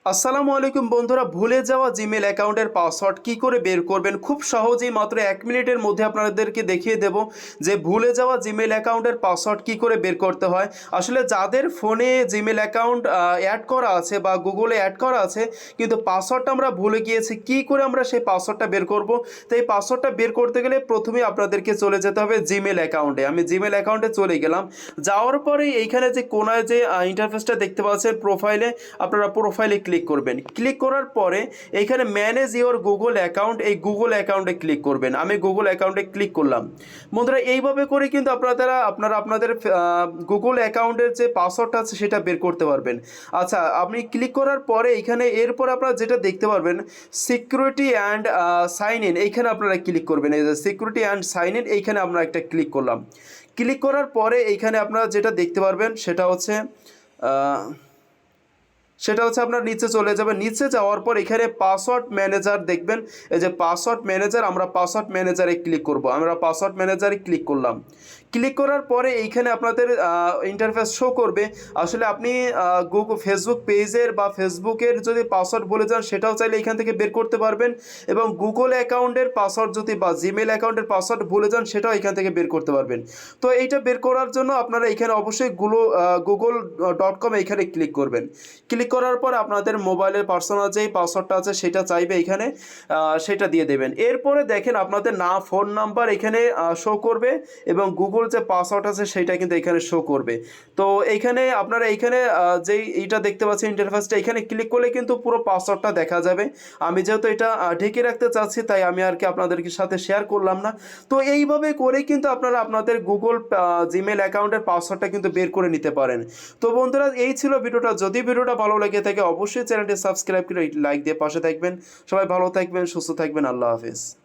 আসসালামু আলাইকুম বন্ধুরা, ভুলে যাওয়া জিমেল অ্যাকাউন্টের পাসওয়ার্ড কি করে বের করবেন খুব সহজেই মাত্র 1 মিনিটের মধ্যে আপনাদেরকে দেখিয়ে দেব যে ভুলে যাওয়া জিমেল অ্যাকাউন্টের পাসওয়ার্ড কি করে বের করতে হয়। আসলে যাদের ফোনে জিমেল অ্যাকাউন্ট অ্যাড করা আছে বা গুগলে অ্যাড করা আছে কিন্তু পাসওয়ার্ডটা আমরা ভুলে গিয়েছি, কি করে আমরা সেই পাসওয়ার্ডটা বের করব। তো এই পাসওয়ার্ডটা বের করতে গেলে প্রথমে আপনাদেরকে চলে যেতে হবে জিমেল অ্যাকাউন্টে। আমি জিমেল অ্যাকাউন্টে চলে গেলাম, যাওয়ার পরে এইখানে যে কোনায় যে ইন্টারফেসটা দেখতে পাচ্ছেন প্রোফাইলে, আপনারা প্রোফাইলে ক্লিক করবেন। ক্লিক করার পরে এইখানে ম্যানেজ ইওর গুগল অ্যাকাউন্ট, এই গুগল অ্যাকাউন্টে ক্লিক করবেন। আমি গুগল অ্যাকাউন্টে ক্লিক করলাম। বন্ধুরা এইভাবে করে কিন্তু আপনারা আপনাদের গুগল অ্যাকাউন্টের যে পাসওয়ার্ডটা আছে সেটা বের করতে পারবেন। আচ্ছা, আপনি ক্লিক করার পরে এইখানে এরপর আপনারা যেটা দেখতে পারবেন সিকিউরিটি অ্যান্ড সাইন ইন, এইখানে আপনারা ক্লিক করবেন। এই যে সিকিউরিটি অ্যান্ড সাইন ইন, এইখানে আমরা একটা ক্লিক করলাম। ক্লিক করার পরে এইখানে আপনারা যেটা দেখতে পারবেন সেটা হচ্ছে আপনার নিচে চলে যাবে। নিচে যাওয়ার পর এখানে পাসওয়ার্ড ম্যানেজার দেখবেন, এই যে পাসওয়ার্ড ম্যানেজার, আমরা পাসওয়ার্ড ম্যানেজারে ক্লিক করব। আমরা পাসওয়ার্ড ম্যানেজারে ক্লিক করলাম। ক্লিক করার পরে এইখানে আপনাদের ইন্টারফেস শো করবে। আসলে আপনি গুগল ফেসবুক পেজের বা ফেসবুকের যদি পাসওয়ার্ড বলে যান সেটাও চাইলে এখান থেকে বের করতে পারবেন, এবং গুগল অ্যাকাউন্টের পাসওয়ার্ড যদি বা জিমেল অ্যাকাউন্টের পাসওয়ার্ড ভুলে যান সেটাও এখান থেকে বের করতে পারবেন। তো এইটা বের করার জন্য আপনারা এখানে অবশ্যই গুগল.com এইখানে ক্লিক করবেন। ক্লিক করার পর আপনাদের মোবাইলের পার্সোনাল যেই পাসওয়ার্ডটা আছে সেটা চাইবে এখানে, সেটা দিয়ে দেবেন। এরপরে দেখেন আপনাদের ফোন নাম্বার এখানে শো করবে এবং গুগল যে পাসওয়ার্ড আছে সেটা কিন্তু এখানে শো করবে। তো এইখানে আপনারা এইখানে যেই এইটা দেখতে পাচ্ছেন ইন্টারফেসটা, এখানে ক্লিক করলে কিন্তু পুরো পাসওয়ার্ডটা দেখা যাবে। আমি যেহেতু এটা ঢেকে রাখতে চাচ্ছি তাই আমি আর কি আপনাদেরকে সাথে শেয়ার করলাম না। তো এইভাবে করে কিন্তু আপনারা আপনাদের গুগল জিমেল অ্যাকাউন্টের পাসওয়ার্ডটা কিন্তু বের করে নিতে পারেন। তো বন্ধুরা এই ছিল ভিডিওটা। যদি ভিডিওটা ভালো লেগে থাকে অবশ্যই চ্যানেলটি সাবস্ক্রাইব করে লাইক দিয়ে পাশে থাকবেন। সবাই ভালো থাকবেন, সুস্থ থাকবেন। আল্লাহ হাফেজ।